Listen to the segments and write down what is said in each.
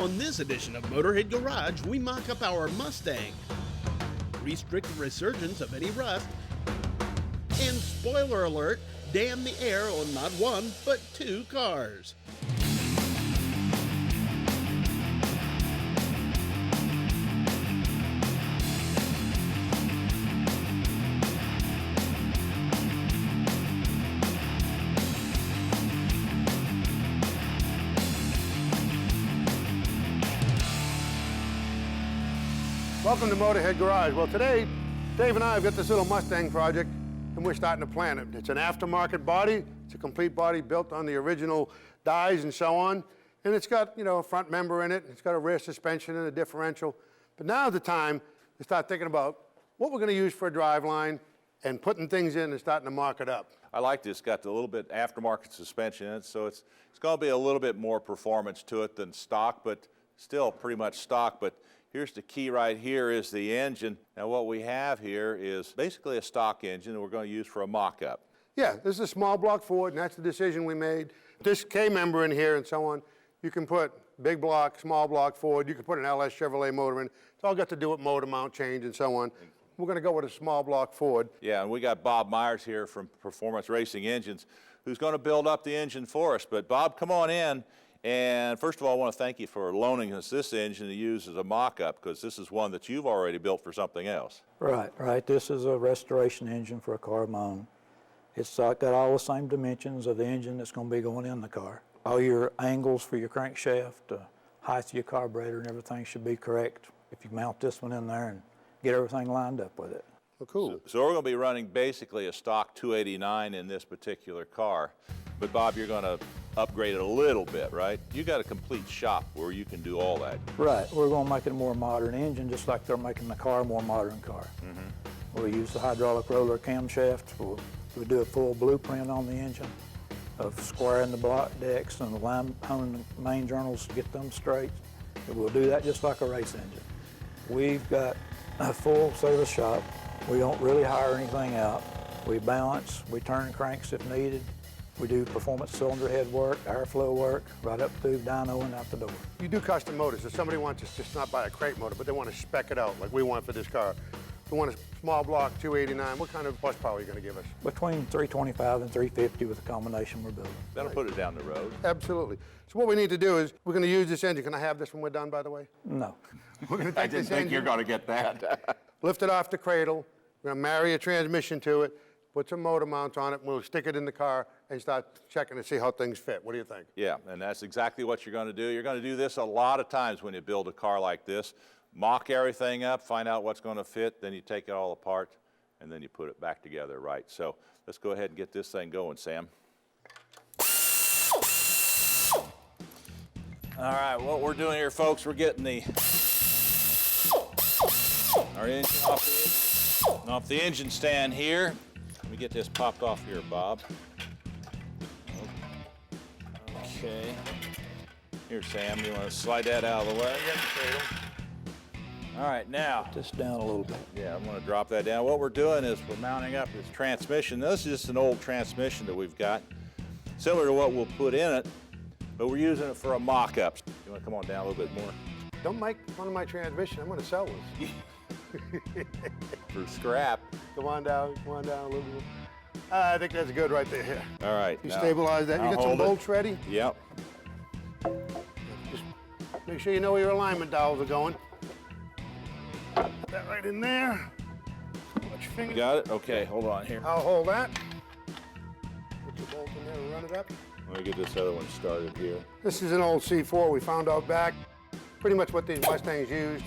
On this edition of Motorhead Garage, we mock up our Mustang, restrict the resurgence of any rust, and spoiler alert, damn the air on not one, but two cars. Welcome to Motorhead Garage. Well, today, Dave and I have got this little Mustang project, and we're starting to plan it. It's an aftermarket body. It's a complete body built on the original dies and so on. And it's got, a front member in it. It's got a rear suspension and a differential. But now's the time to start thinking about what we're going to use for a driveline and putting things in and starting to mark it up. I like this. Got a little bit aftermarket suspension in it, so it's going to be a little bit more performance to it than stock, but still pretty much stock. But here's the key right here is the engine. Now what we have here is basically a stock engine that we're going to use for a mock-up. Yeah, this is a small block Ford, and that's the decision we made. This K-member in here and so on, you can put big block, small block Ford, you can put an LS Chevrolet motor in. It's all got to do with motor mount change and so on. We're going to go with a small block Ford. Yeah, and we got Bob Myers here from Performance Racing Engines who's going to build up the engine for us. But Bob, come on in. And first of all, I want to thank you for loaning us this engine to use as a mock-up, because this is one that you've already built for something else. Right. This is a restoration engine for a car of my own. It's got all the same dimensions of the engine that's going to be going in the car. All your angles for your crankshaft, the height of your carburetor and everything should be correct if you mount this one in there and get everything lined up with it. Well, cool. So we're going to be running basically a stock 289 in this particular car. But Bob, you're going to upgrade it a little bit, right? You got a complete shop where you can do all that. Right. We're going to make it a more modern engine, just like they're making the car a more modern car. We'll use the hydraulic roller camshaft. We'll do a full blueprint on the engine of squaring the block decks and the line honing the main journals to get them straight. And we'll do that just like a race engine. We've got a full service shop. We don't really hire anything out. We balance, we turn cranks if needed. We do performance cylinder head work, airflow work, right up through the dyno and out the door. You do custom motors. If somebody wants to just not buy a crate motor, but they want to spec it out like we want for this car. They want a small block 289. What kind of horsepower are you going to give us? Between 325 and 350 with the combination we're building. That'll put it down the road. Absolutely. So what we need to do is, we're going to use this engine. Can I have this when we're done, by the way? No. We're going to take this engine, you're going to get that. lift it off the cradle. We're going to marry a transmission to it, put some motor mounts on it, and we'll stick it in the car and start checking to see how things fit. What do you think? Yeah, and that's exactly what you're going to do. You're going to do this a lot of times when you build a car like this. Mock everything up, find out what's going to fit, then you take it all apart, and then you put it back together right. So let's go ahead and get this thing going, Sam. All right, what we're doing here, folks, we're getting our engine off the engine stand here. Let me get this popped off here, Bob. Okay. Here, Sam, you want to slide that out of the way? All right, now. Put this down a little bit. Yeah, I'm going to drop that down. What we're doing is we're mounting up this transmission. This is just an old transmission that we've got, similar to what we'll put in it, but we're using it for a mock-up. You want to come on down a little bit more? Don't make fun of my transmission. I'm going to sell this. For scrap. Come on down a little bit. I think that's good right there. All right. You stabilize that. You got some bolts ready? Yep. Just make sure you know where your alignment dowels are going. Put that right in there. Put your finger. Got it? Okay, hold on here. I'll hold that. Put your bolt in there and run it up. Let me get this other one started here. This is an old C4 we found out back. Pretty much what these Mustangs used.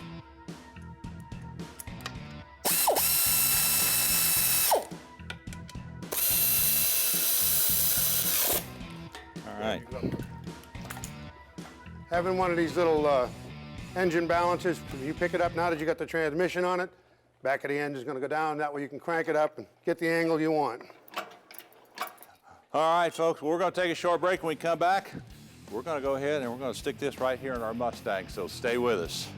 All right. Having one of these little engine balances, you pick it up now that you got the transmission on it, back of the engine is going to go down, that way you can crank it up and get the angle you want. All right, folks, we're going to take a short break. When we come back, we're going to go ahead and we're going to stick this right here in our Mustang, so stay with us.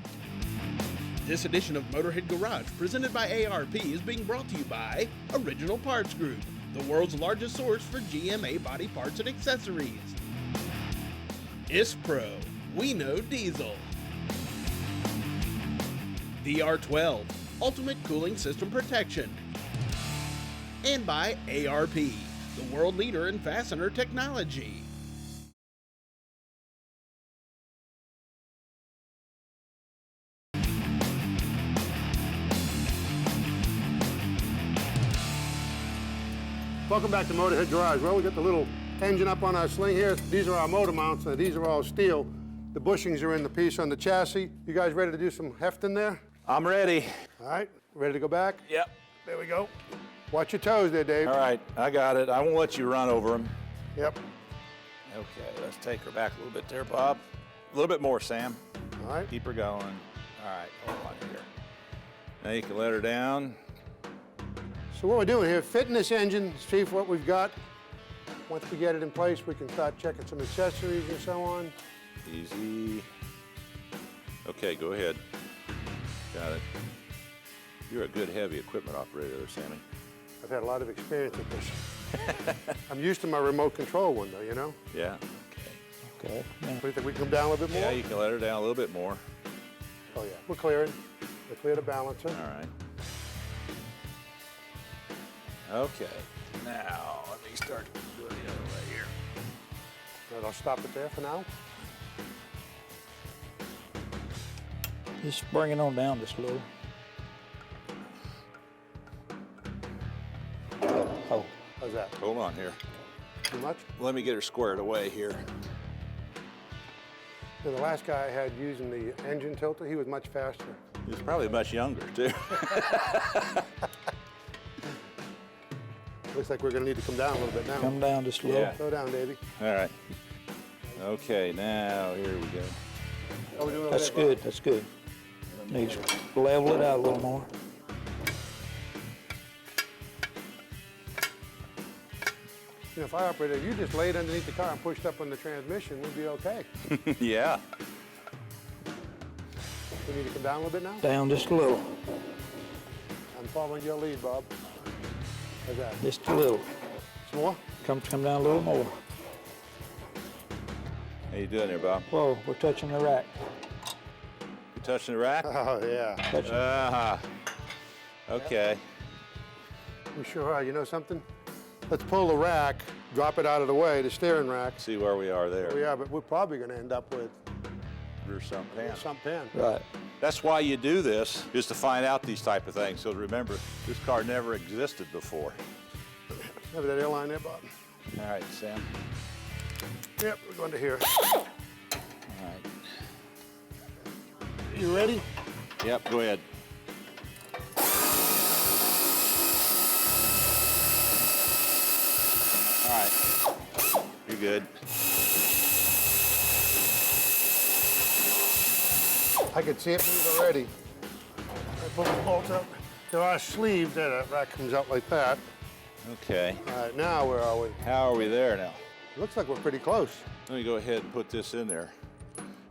This edition of Motorhead Garage, presented by ARP, is being brought to you by Original Parts Group, the world's largest source for GMA body parts and accessories. ISPRO, we know diesel. the R12, Ultimate Cooling System Protection. And by ARP, the world leader in fastener technology. Welcome back to Motorhead Garage. Well, we got the little engine up on our sling here. These are our motor mounts. These are all steel. The bushings are in the piece on the chassis. You guys ready to do some hefting there? I'm ready. All right, ready to go back? Yep. There we go. Watch your toes there, Dave. All right, I got it. I won't let you run over them. Yep. Okay, let's take her back a little bit there, Bob. A little bit more, Sam. All right. Keep her going. All right, hold on here. Now you can let her down. So what we're doing here, fitting this engine, see what we've got. Once we get it in place, we can start checking some accessories and so on. Easy. Okay, go ahead. Got it. You're a good heavy equipment operator there, Sammy. I've had a lot of experience with this. I'm used to my remote control window, you know? Yeah. Okay. Yeah. What do you think, we can come down a little bit more? Yeah, you can let her down a little bit more. Oh yeah, we're clearing. We cleared the balancer. All right. Okay. Now, let me start doing the other way here. Right, I'll stop it there for now. Just bring it on down just a little. Oh, How's that? Hold on here. Too much? Let me get her squared away here. So the last guy I had using the engine tilter, he was much faster. He's probably much younger, too. Looks like we're gonna need to come down a little bit now. come down just a little. Yeah. Slow down, Davey. All right. Okay, now, here we go. How we doing over That's there, Bob? good, that's good. Need to level it out a little more. You know, if I operated, you just laid underneath the car and pushed up on the transmission, we'd be okay. Yeah. We need to come down a little bit now? Down just a little, I'm following your lead, Bob. How's that? just a little. Some more? Come down a little more. How you doing there, Bob? Whoa, we're touching the rack. You touching the rack? Oh, yeah. Touching. Okay. We sure are. You know something? Let's pull the rack, drop it out of the way, the steering rack. See where we are there. We are, but we're probably gonna end up with Rear sump pan. some pan. Right. That's why you do this, is to find out these type of things. So remember, this car never existed before. Have that airline there, Bob. All right, Sam. Yep, we're going to here. All right. You ready? Yep, go ahead. All right. You're good. I can see it move already. I pull the bolt up. There are sleeves there. That rack comes out like that. Okay. All right, now where are we? How are we there now? Looks like we're pretty close. Let me go ahead and put this in there.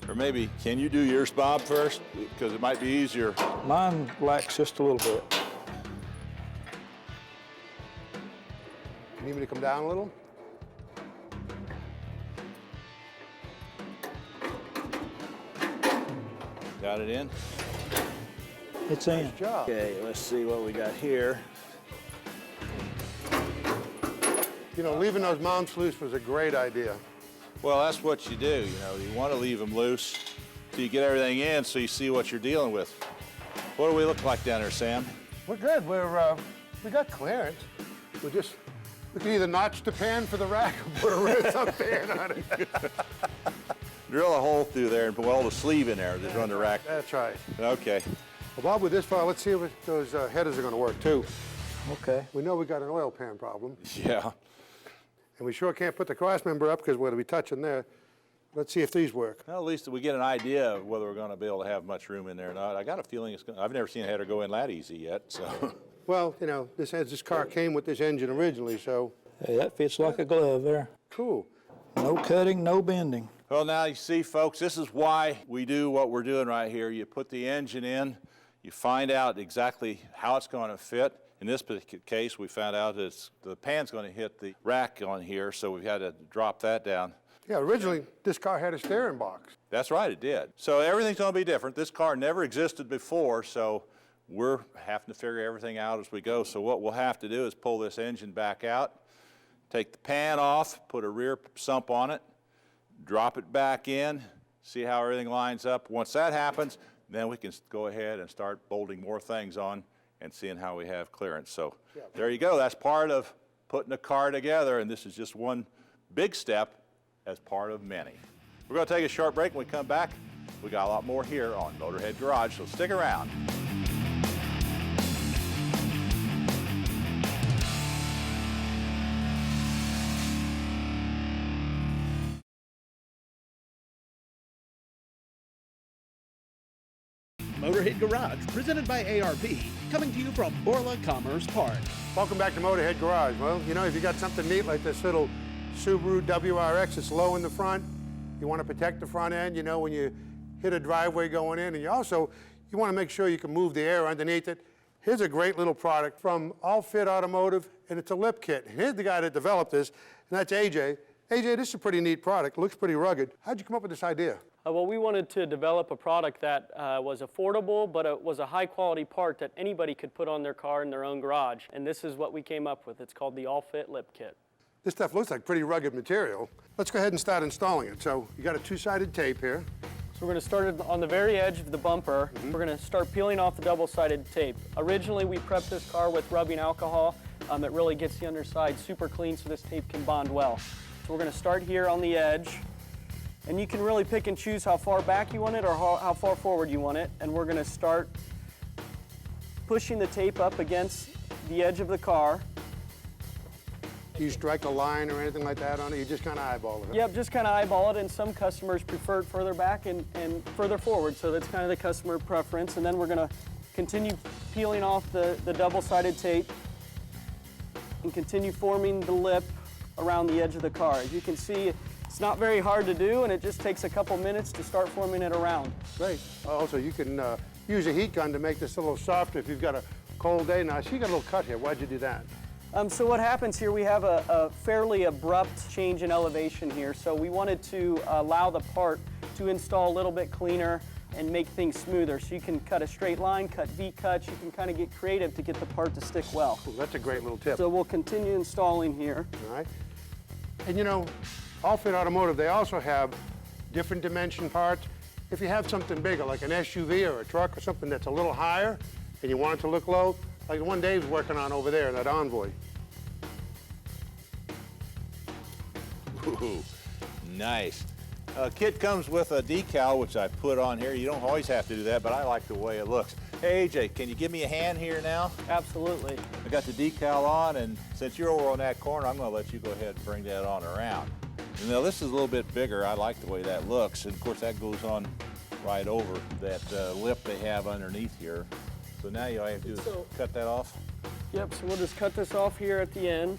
Or maybe, can you do yours, Bob, first? Because it might be easier. Mine lacks just a little bit. You need me to come down a little? Got it in? It's in. Good job. Okay, let's see what we got here. You know, leaving those mounts loose was a great idea. Well, that's what you do, you know. You want to leave them loose so you get everything in so you see what you're dealing with. What do we look like down there, Sam? We're good. We got clearance. We can either notch the pan for the rack or put a red sump pan on it. Drill a hole through there and weld a sleeve in there to run the rack. That's right. Okay. Well, Bob, with this far, let's see if those headers are going to work too. Okay. We know we got an oil pan problem, Yeah. and we sure can't put the cross member up because we're going to be touching there. Let's see if these work. Well, at least we get an idea of whether we're going to be able to have much room in there or not. I got a feeling it's going to, I've never seen a header go in that easy yet, so. Well, you know, this car came with this engine originally, so Hey, that fits like a glove there. cool. No cutting, no bending. Well, now you see, folks, this is why we do what we're doing right here. You put the engine in, you find out exactly how it's going to fit. In this particular case, we found out the pan's going to hit the rack on here, so we've had to drop that down. Yeah, originally, this car had a steering box. That's right, it did. So everything's going to be different. This car never existed before, so we're having to figure everything out as we go. So what we'll have to do is pull this engine back out, take the pan off, put a rear sump on it, drop it back in, see how everything lines up. Once that happens, then we can go ahead and start bolting more things on and seeing how we have clearance. So there you go. That's part of putting a car together, and this is just one big step as part of many. We're going to take a short break. When we come back, we got a lot more here on Motorhead Garage, so stick around. Motorhead Garage, presented by ARP, coming to you from Borla Commerce Park. Welcome back to Motorhead Garage. Well, you know, if you got something neat like this little Subaru WRX, it's low in the front, you want to protect the front end, you know, when you hit a driveway going in, and you want to make sure you can move the air underneath it. Here's a great little product from Automotive, and it's a lip kit. And here's the guy that developed this, and that's AJ. AJ, this is a pretty neat product. It looks pretty rugged. How'd you come up with this idea? Well, we wanted to develop a product that was affordable, but it was a high-quality part that anybody could put on their car in their own garage. And this is what we came up with. It's called the All-Fit Lip Kit. This stuff looks like pretty rugged material. Let's go ahead and start installing it. So you got a two-sided tape here. So we're going to start it on the very edge of the bumper. We're going to start peeling off the double-sided tape. Originally, we prepped this car with rubbing alcohol. It really gets the underside super clean so this tape can bond well. So we're going to start here on the edge. And you can really pick and choose how far back you want it or how far forward you want it. And we're going to start pushing the tape up against the edge of the car. Do you strike a line or anything like that on it? You just kind of eyeball it? Yep, just kind of eyeball it, and some customers prefer it further back and further forward, so that's kind of the customer preference. And then we're going to continue peeling off the double-sided tape and continue forming the lip around the edge of the car. As you can see, it's not very hard to do, and it just takes a couple minutes to start forming it around. Great. Also, you can use a heat gun to make this a little softer if you've got a cold day. Now, I see you got a little cut here. Why'd you do that? So what happens here, we have a fairly abrupt change in elevation here, so we wanted to allow the part to install a little bit cleaner and make things smoother. So you can cut a straight line, cut V-cuts, you can kind of get creative to get the part to stick well. Ooh, that's a great little tip. So we'll continue installing here. All right. And you know, All-Fit Automotive, they also have different dimension parts. If you have something bigger, like an SUV or a truck or something that's a little higher, and you want it to look low, like the one Dave's working on over there, that Envoy. Ooh, nice. Kit comes with a decal, which I put on here. You don't always have to do that, but I like the way it looks. Hey, AJ, can you give me a hand here now? Absolutely. I got the decal on, and since you're over on that corner, I'm going to let you go ahead and bring that on around. And now this is a little bit bigger. I like the way that looks, and of course that goes on right over that lip they have underneath here. So now all you have to do is cut that off. Yep, so we'll just cut this off here at the end.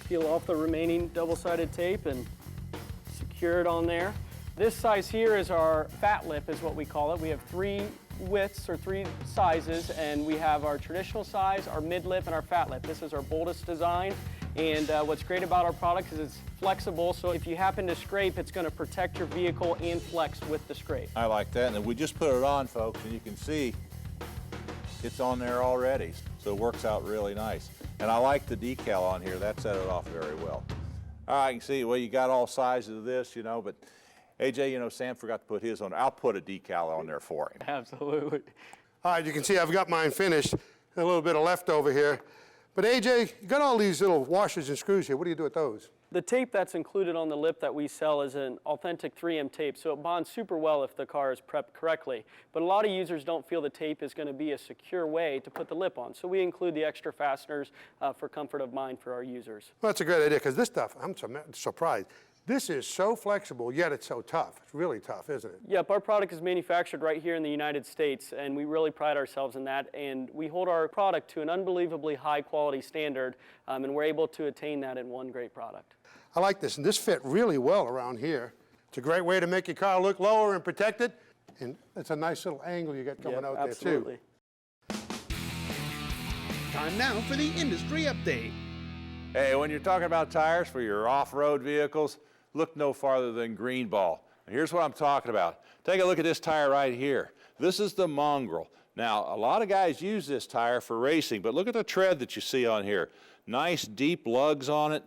Peel off the remaining double-sided tape and secure it on there. This size here is our fat lip, is what we call it. We have 3 widths or 3 sizes, and we have our traditional size, our mid lip, and our fat lip. This is our boldest design, and what's great about our product is it's flexible, so if you happen to scrape, it's going to protect your vehicle and flex with the scrape. I like that, and we just put it on, folks, and you can see it's on there already, so it works out really nice. And I like the decal on here. That set it off very well. All right, you can see, well, you got all sizes of this, you know, but AJ, you know, Sam forgot to put his on. I'll put a decal on there for him. Absolutely. All right, you can see I've got mine finished. A little bit of leftover here. But AJ, you got all these little washers and screws here. What do you do with those? The tape that's included on the lip that we sell is an authentic 3M tape, so it bonds super well if the car is prepped correctly. But a lot of users don't feel the tape is going to be a secure way to put the lip on, so we include the extra fasteners for comfort of mind for our users. Well, that's a great idea, because this stuff, I'm surprised. This is so flexible, yet it's so tough. It's really tough, isn't it? Yep, our product is manufactured right here in the United States, and we really pride ourselves in that, and we hold our product to an unbelievably high quality standard, and we're able to attain that in one great product. I like this, and this fit really well around here. It's a great way to make your car look lower and protected, and it's a nice little angle you got coming out absolutely. there, too. Time now for the industry update. Hey, when you're talking about tires for your off-road vehicles, look no farther than Greenball. And here's what I'm talking about. Take a look at this tire right here. This is the Mongrel. Now, a lot of guys use this tire for racing, but look at the tread that you see on here. Nice deep lugs on it.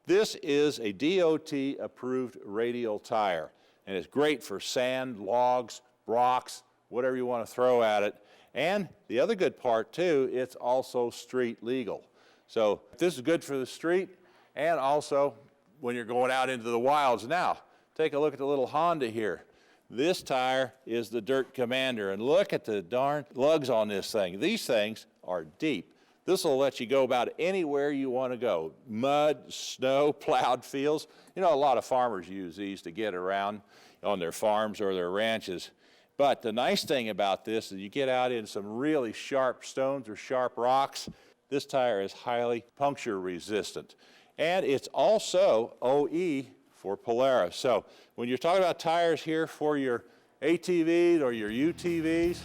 This is a DOT-approved radial tire, and it's great for sand, logs, rocks, whatever you want to throw at it. And the other good part, too, it's also street legal. So this is good for the street and also when you're going out into the wilds. Now, take a look at the little Honda here. This tire is the Dirt Commander, and look at the darn lugs on this thing. These things are deep. This will let you go about anywhere you want to go. Mud, snow, plowed fields. You know, a lot of farmers use these to get around on their farms or their ranches. But the nice thing about this is you get out in some really sharp stones or sharp rocks. This tire is highly puncture resistant. And it's also OE for Polaris. So when you're talking about tires here for your ATVs or your UTVs,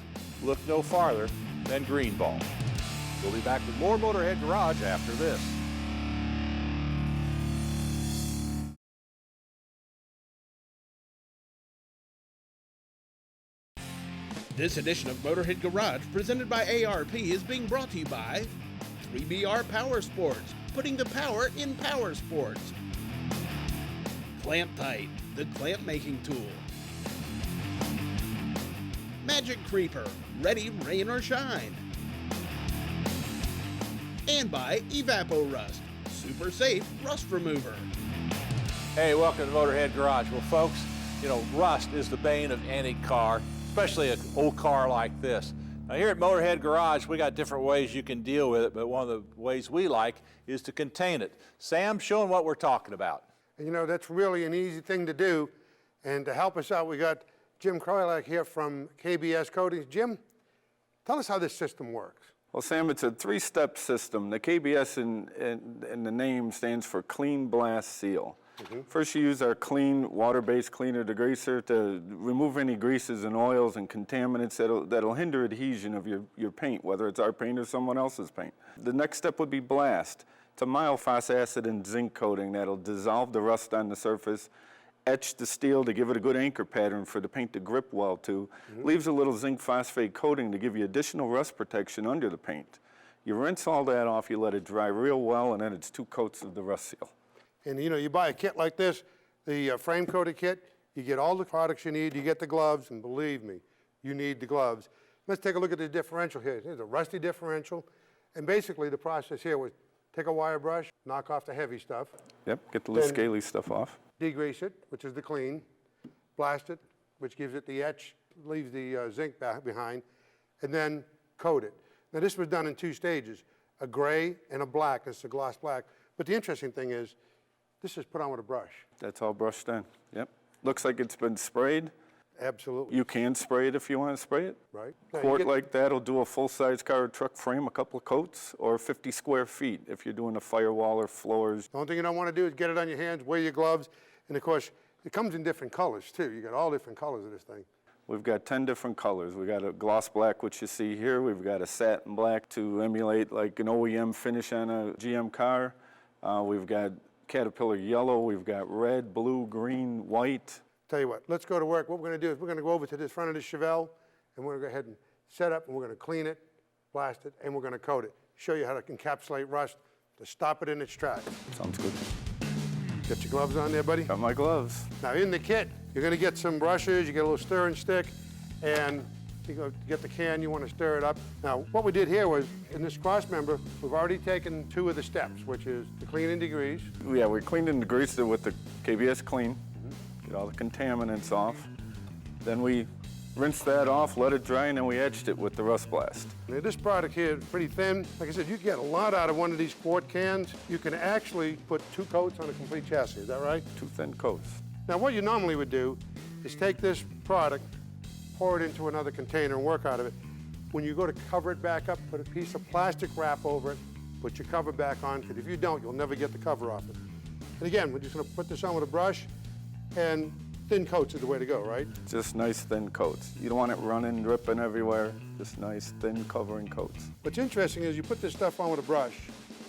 look no farther than Greenball. We'll be back with more Motorhead Garage after this. This edition of Motorhead Garage, presented by ARP, is being brought to you by 3BR Power Sports, putting the power in power sports. Clamp Tight, the clamp making tool. Magic Creeper, ready, rain or shine. And by Evapo-Rust, super safe rust remover. Hey, welcome to Motorhead Garage. Well, folks, you know, rust is the bane of any car, especially an old car like this. Now, here at Motorhead Garage, we got different ways you can deal with it, but one of the ways we like is to contain it. Sam, show them what we're talking about. You know, that's really an easy thing to do. And to help us out, we got Jim Kroilak here from KBS Coatings. Jim, tell us how this system works. Well, Sam, it's a three-step system. The KBS in the name stands for Clean Blast Seal. First, you use our clean, water-based cleaner degreaser to remove any greases and oils and contaminants that'll hinder adhesion of your paint, whether it's our paint or someone else's paint. The next step would be blast. It's a mild phosphoric acid and zinc coating that'll dissolve the rust on the surface, etch the steel to give it a good anchor pattern for the paint to grip well to, leaves a little zinc phosphate coating to give you additional rust protection under the paint. You rinse all that off, you let it dry real well, and then it's 2 coats of the rust seal. And you know, you buy a kit like this, the frame coated kit, you get all the products you need, you get the gloves, and believe me, you need the gloves. Let's take a look at the differential here. Here's a rusty differential, and basically the process here was take a wire brush, knock off the heavy stuff. Yep, get the little scaly stuff off. Degrease it, which is the clean, blast it, which gives it the etch, leaves the zinc back behind, and then coat it. Now this was done in 2 stages, a gray and a black. It's a gloss black. But the interesting thing is, this is put on with a brush. That's all brushed in. Yep. Looks like it's been sprayed. Absolutely. You can spray it if you want to spray it. Right. Now, Quart like that will do a full-size car or truck frame, a couple of coats, or 50 square feet if you're doing a firewall or floors. The only thing you don't want to do is get it on your hands, wear your gloves, and of course, it comes in different colors too. You got all different colors of this thing. We've got 10 different colors. We've got a gloss black, which you see here. We've got a satin black to emulate like an OEM finish on a GM car. We've got Caterpillar yellow. We've got red, blue, green, white. Tell you what, let's go to work. What we're going to do is we're going to go over to this front of this Chevelle, and we're going to go ahead and set up, and we're going to clean it, blast it, and we're going to coat it. Show you how to encapsulate rust to stop it in its tracks. Sounds good. Get your gloves on there, buddy. Got my gloves. Now in the kit, you're going to get some brushes, you get a little stirring stick, and you go get the can, you want to stir it up. Now what we did here was, in this cross member, we've already taken 2 of the steps, which is the clean and degrease. Yeah, we cleaned and degreased it with the KBS Clean. Get all the contaminants off. Then we rinsed that off, let it dry, and then we etched it with the Rust Blast. Now this product here is pretty thin. Like I said, you get a lot out of one of these quart cans. You can actually put 2 coats on a complete chassis, is that right? 2 thin coats. Now what you normally would do is take this product, pour it into another container and work out of it. When you go to cover it back up, put a piece of plastic wrap over it, put your cover back on, because if you don't, you'll never get the cover off it. And again, we're just going to put this on with a brush, and thin coats is the way to go, right? Just nice thin coats. You don't want it running, dripping everywhere. Just nice thin covering coats. What's interesting is you put this stuff on with a brush,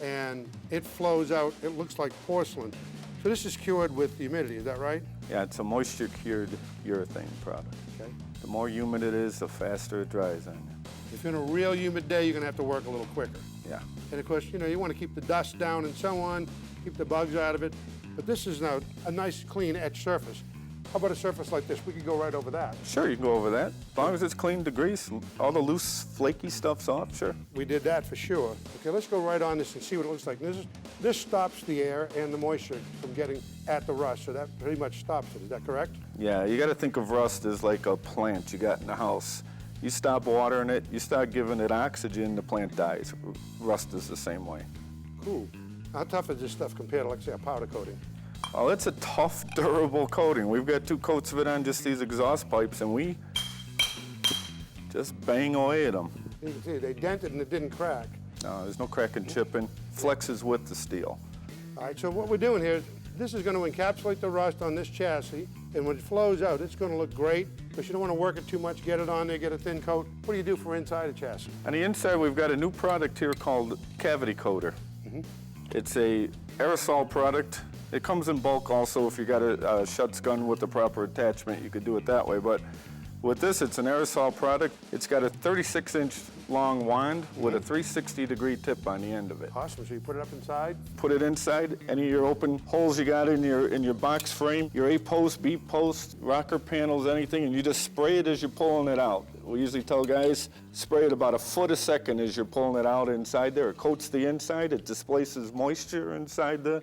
and it flows out. It looks like porcelain. So this is cured with humidity, is that right? Yeah, it's a moisture-cured urethane product. Okay. The more humid it is, the faster it dries on you. If in a real humid day, you're gonna have to work a little quicker. Yeah. And of course, you know, you want to keep the dust down and so on, keep the bugs out of it. But this is now a nice, clean etched surface. How about a surface like this? We could go right over that. Sure, you can go over that. As long as it's clean to grease, and all the loose, flaky stuff's off, sure. We did that for sure. Okay, let's go right on this and see what it looks like. This stops the air and the moisture from getting at the rust, so that pretty much stops it. Is that correct? Yeah, you gotta think of rust as like a plant you got in the house. You stop watering it, you start giving it oxygen, the plant dies. Rust is the same way. Cool. How tough is this stuff compared to, like, say, a powder coating? Oh, it's a tough, durable coating. We've got 2 coats of it on just these exhaust pipes, and we just bang away at them. You can see they dented and it didn't crack. No, there's no crack and chipping. Flexes with the steel. All right, so what we're doing here, this is going to encapsulate the rust on this chassis, and when it flows out, it's going to look great, because you don't want to work it too much, get it on there, get a thin coat. What do you do for inside a chassis? On the inside, we've got a new product here called Cavity Coater. It's a aerosol product. It comes in bulk also. If you got a Schutz gun with the proper attachment, you could do it that way. But with this, it's an aerosol product. It's got a 36-inch long wand with a 360-degree tip on the end of it. Awesome, so you put it up inside? Put it inside any of your open holes you got in your box frame, your A-post, B-post, rocker panels, anything, and you just spray it as you're pulling it out. We usually tell guys, spray it about a foot a second as you're pulling it out inside there. It coats the inside, it displaces moisture inside the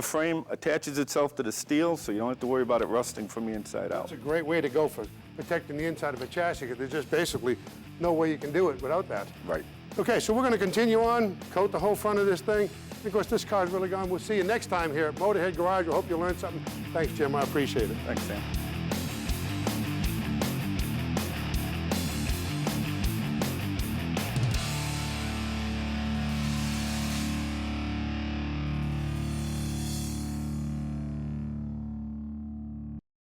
frame, attaches itself to the steel, so you don't have to worry about it rusting from the inside out. It's a great way to go for protecting the inside of a chassis, because there's just basically no way you can do it without that. Right. Okay, so we're going to continue on, coat the whole front of this thing. Of course, this car's really gone. We'll see you next time here at Motorhead Garage. I hope you learned something. Thanks, Jim. I appreciate it. Thanks, Sam.